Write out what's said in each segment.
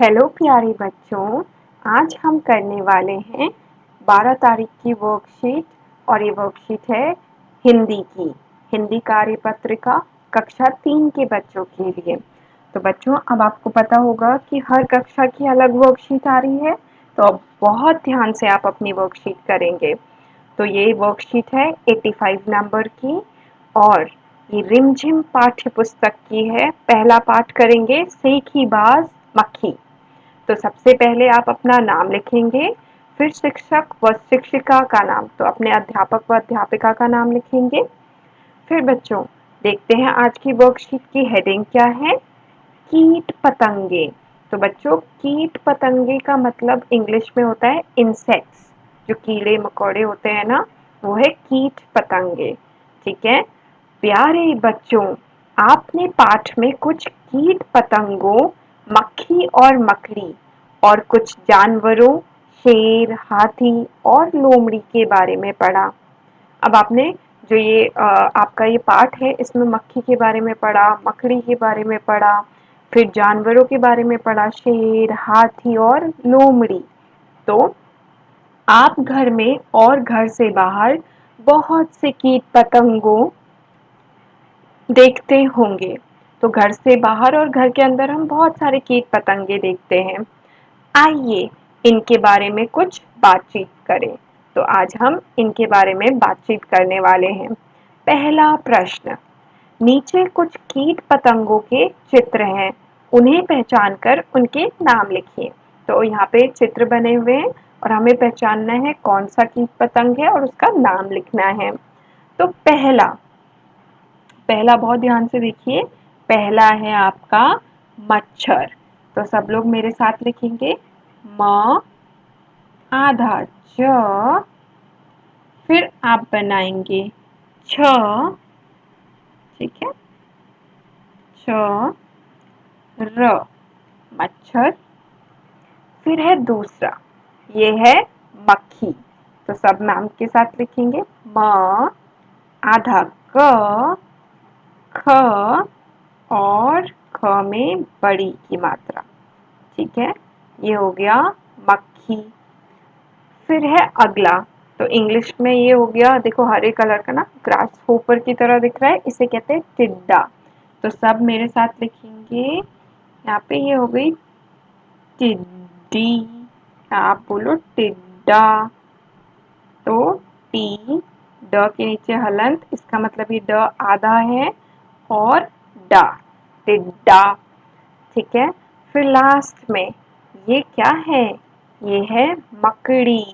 Hello प्यारे बच्चों, आज हम करने वाले हैं 12 तारीख की वर्कशीट और ये वर्कशीट है हिंदी की। हिंदी कार्यपत्रिका कक्षा 3 के बच्चों के लिए। तो बच्चों, अब आपको पता होगा कि हर कक्षा की अलग वर्कशीट आ रही है, तो अब बहुत ध्यान से आप अपनी वर्कशीट करेंगे। तो ये वर्कशीट है 85 नंबर की और ये रिमझिम पाठ्य पुस्तक की है। पहला पाठ करेंगे सेखी बाज मक्खी। तो सबसे पहले आप अपना नाम लिखेंगे, फिर शिक्षक व शिक्षिका का नाम, तो अपने अध्यापक व अध्यापिका का नाम लिखेंगे। फिर बच्चों, देखते हैं आज की वर्कशीट की हेडिंग क्या है। कीट पतंगे। तो बच्चों, कीट पतंगे का मतलब इंग्लिश में होता है इंसेक्ट्स। जो कीड़े मकोड़े होते हैं ना, वो है कीट पतंगे। ठीक है प्यारे बच्चों, आपने पाठ में कुछ कीट पतंगों, मक्खी और मकड़ी और कुछ जानवरों, शेर, हाथी और लोमड़ी के बारे में पढ़ा। अब आपने जो ये आपका ये पाठ है, इसमें मक्खी के बारे में पढ़ा, मकड़ी के बारे में पढ़ा, फिर जानवरों के बारे में पढ़ा, शेर, हाथी और लोमड़ी। तो आप घर में और घर से बाहर बहुत से कीट पतंगों देखते होंगे। तो घर से बाहर और घर के अंदर हम बहुत सारे कीट पतंगे देखते हैं। आइए इनके बारे में कुछ बातचीत करें। तो आज हम इनके बारे में बातचीत करने वाले हैं। पहला प्रश्न, नीचे कुछ कीट पतंगों के चित्र हैं, उन्हें पहचान कर उनके नाम लिखिए। तो यहाँ पे चित्र बने हुए हैं और हमें पहचानना है कौन सा कीट पतंग है और उसका नाम लिखना है। तो पहला पहला बहुत ध्यान से देखिए, पहला है आपका मच्छर। तो सब लोग मेरे साथ लिखेंगे, म आधा च, फिर आप बनाएंगे छ। ठीक है, छ र, मच्छर। फिर है दूसरा, ये है मक्खी। तो सब नाम के साथ लिखेंगे, म आधा क, ख और ख में बड़ी की मात्रा। ठीक है, ये हो गया मक्खी। फिर है अगला, तो इंग्लिश में ये हो गया, देखो हरे कलर का ना, ग्रास होपर की तरह दिख रहा है, इसे कहते हैं टिड्डा। तो सब मेरे साथ लिखेंगे, यहाँ पे ये हो गई टिड्डी। आप बोलो टिड्डा। तो टी, ड के नीचे हलंत, इसका मतलब ये ड आधा है और डा, टिड्डा। ठीक है, फिर लास्ट में ये क्या है, ये है मकड़ी।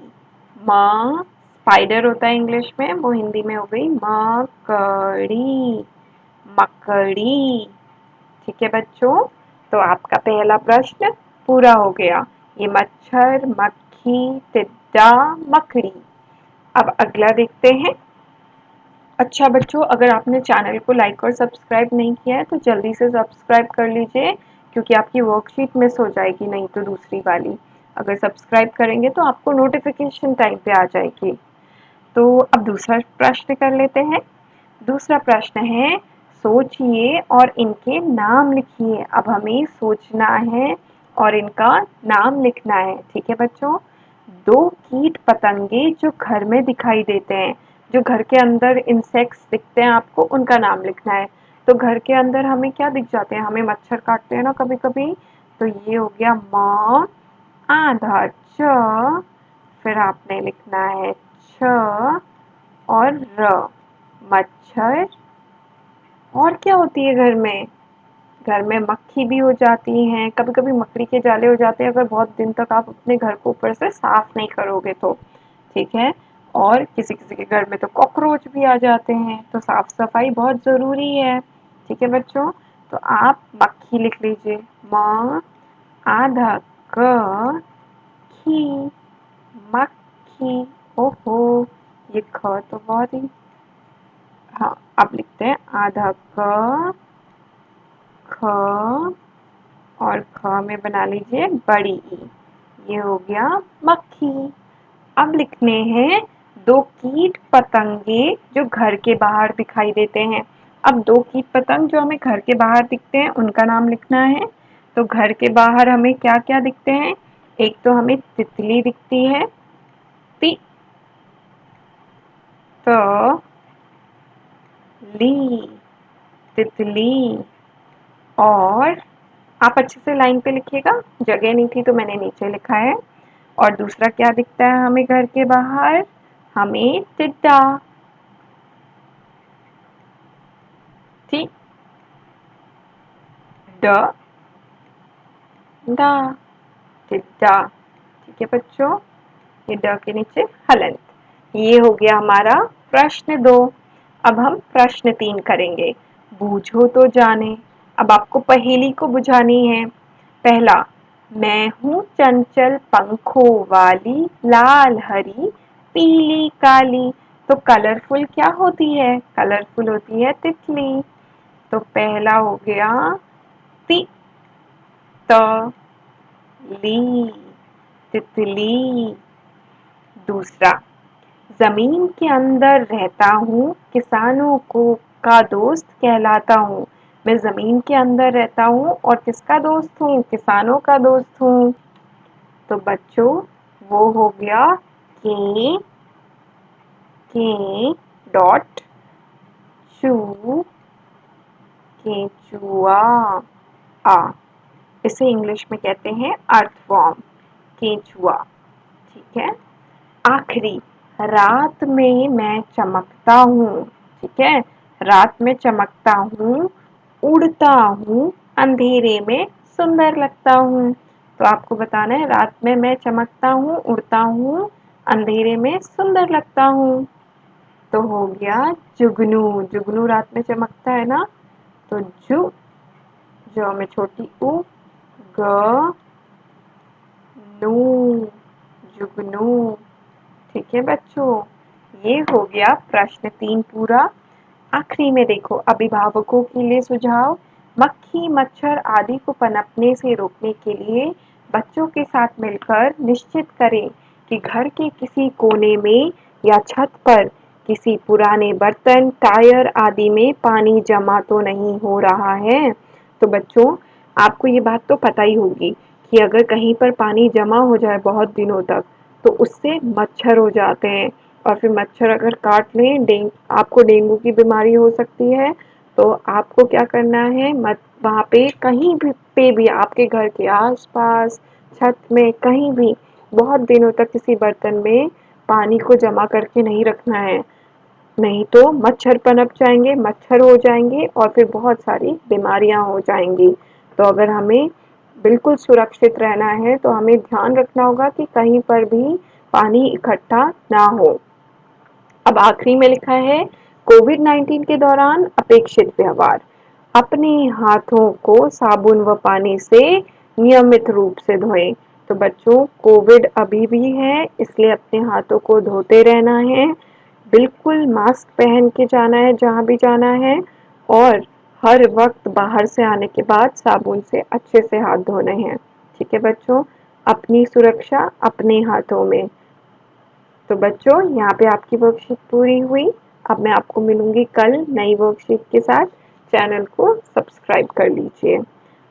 म स्पाइडर होता है इंग्लिश में, वो हिंदी में हो गई मकड़ी, मकड़ी। ठीक है बच्चों, तो आपका पहला प्रश्न पूरा हो गया। ये मच्छर, मक्खी, टिड्डा, मकड़ी। अब अगला देखते हैं। अच्छा बच्चों, अगर आपने चैनल को लाइक और सब्सक्राइब नहीं किया है तो जल्दी से सब्सक्राइब कर लीजिए, क्योंकि आपकी वर्कशीट मिस हो जाएगी नहीं तो दूसरी वाली। अगर सब्सक्राइब करेंगे तो आपको नोटिफिकेशन टाइम पे आ जाएगी। तो अब दूसरा प्रश्न कर लेते हैं। दूसरा प्रश्न है, सोचिए और इनके नाम लिखिए। अब हमें सोचना है और इनका नाम लिखना है। ठीक है बच्चों, दो कीट पतंगे जो घर में दिखाई देते हैं, जो घर के अंदर इंसेक्ट्स दिखते हैं आपको, उनका नाम लिखना है। तो घर के अंदर हमें क्या दिख जाते हैं, हमें मच्छर काटते हैं ना कभी कभी। तो ये हो गया म आधा च, फिर आपने लिखना है छ और र, मच्छर। और क्या होती है घर में, घर में मक्खी भी हो जाती हैं, कभी कभी मकड़ी के जाले हो जाते हैं, अगर बहुत दिन तक आप अपने घर को ऊपर से साफ नहीं करोगे तो। ठीक है, और किसी किसी के घर में तो कॉकरोच भी आ जाते हैं, तो साफ सफाई बहुत ज़रूरी है। ठीक है बच्चों, तो आप मक्खी लिख लीजिए, म आधा क खी, मक्खी। ओहो, ये ख तो बहुत ही, हाँ अब लिखते हैं आधा क, ख और ख में बना लीजिए बड़ी ई। ये हो गया मक्खी। अब लिखने हैं दो कीट पतंगे जो घर के बाहर दिखाई देते हैं। अब दो कीट पतंग जो हमें घर के बाहर दिखते हैं, उनका नाम लिखना है। तो घर के बाहर हमें क्या-क्या दिखते हैं? एक तो हमें तितली दिखती है, ति त ली, तितली। और आप अच्छे से लाइन पे लिखिएगा, जगह नहीं थी तो मैंने नीचे लिखा है। और दूसरा क्या दिखता है हमें घर के बाहर? हमें टिड्डा, ठीक, ड दा, टिड्डा। ठीक है बच्चों, ये ड के नीचे हलंत। ये हो गया हमारा प्रश्न 2। अब हम प्रश्न 3 करेंगे। बूझो तो जाने। अब आपको पहेली को बुझानी है। पहला, मैं हूँ चंचल पंखों वाली, लाल हरी पीली काली। तो कलरफुल क्या होती है? कलरफुल होती है तितली। तो पहला हो गया ति त ली, तितली। दूसरा, जमीन के अंदर रहता हूँ, किसानों को का दोस्त कहलाता हूँ। मैं जमीन के अंदर रहता हूँ और किसका दोस्त हूँ? किसानों का दोस्त हूँ। तो बच्चों, वो हो गया के डॉट चू, केचुआ। आ, इसे इंग्लिश में कहते हैं अर्थवॉर्म, केचुआ। ठीक है। आखिरी, रात में मैं चमकता हूँ। ठीक है, रात में चमकता हूँ, उड़ता हूँ, अंधेरे में सुंदर लगता हूँ। तो आपको बताना है, रात में मैं चमकता हूँ, उड़ता हूँ, अंधेरे में सुंदर लगता हूँ। तो हो गया जुगनू। जुगनू रात में चमकता है ना। तो जो में छोटी ऊ, ग नू, जुगनू। ठीक है बच्चों, ये हो गया प्रश्न 3 पूरा। आखिरी में देखो, अभिभावकों के लिए सुझाव। मक्खी मच्छर आदि को पनपने से रोकने के लिए बच्चों के साथ मिलकर निश्चित करें कि घर के किसी कोने में या छत पर किसी पुराने बर्तन, टायर आदि में पानी जमा तो नहीं हो रहा है। तो बच्चों, आपको ये बात तो पता ही होगी कि अगर कहीं पर पानी जमा हो जाए बहुत दिनों तक, तो उससे मच्छर हो जाते हैं। और फिर मच्छर अगर काट लें, आपको डेंगू की बीमारी हो सकती है। तो आपको क्या करना है, मत वहाँ पे कहीं भी पे भी आपके घर के आसपास, छत में, कहीं भी बहुत दिनों तक किसी बर्तन में पानी को जमा करके नहीं रखना है। नहीं तो मच्छर पनप जाएंगे, मच्छर हो जाएंगे और फिर बहुत सारी बीमारियां हो जाएंगी। तो अगर हमें बिल्कुल सुरक्षित रहना है तो हमें ध्यान रखना होगा कि कहीं पर भी पानी इकट्ठा ना हो। अब आखिरी में लिखा है, कोविड-19 के दौरान अपेक्षित व्यवहार। अपने हाथों को साबुन व पानी से नियमित रूप से धोएं। तो बच्चों, कोविड अभी भी है, इसलिए अपने हाथों को धोते रहना है। बिल्कुल मास्क पहन के जाना है जहाँ भी जाना है। और हर वक्त बाहर से आने के बाद साबुन से अच्छे से हाथ धोने हैं। ठीक है बच्चों, अपनी सुरक्षा अपने हाथों में। तो बच्चों, यहाँ पे आपकी वर्कशीट पूरी हुई। अब मैं आपको मिलूंगी कल नई वर्कशीट के साथ। चैनल को सब्सक्राइब कर लीजिए।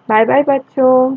बाय बाय बच्चों।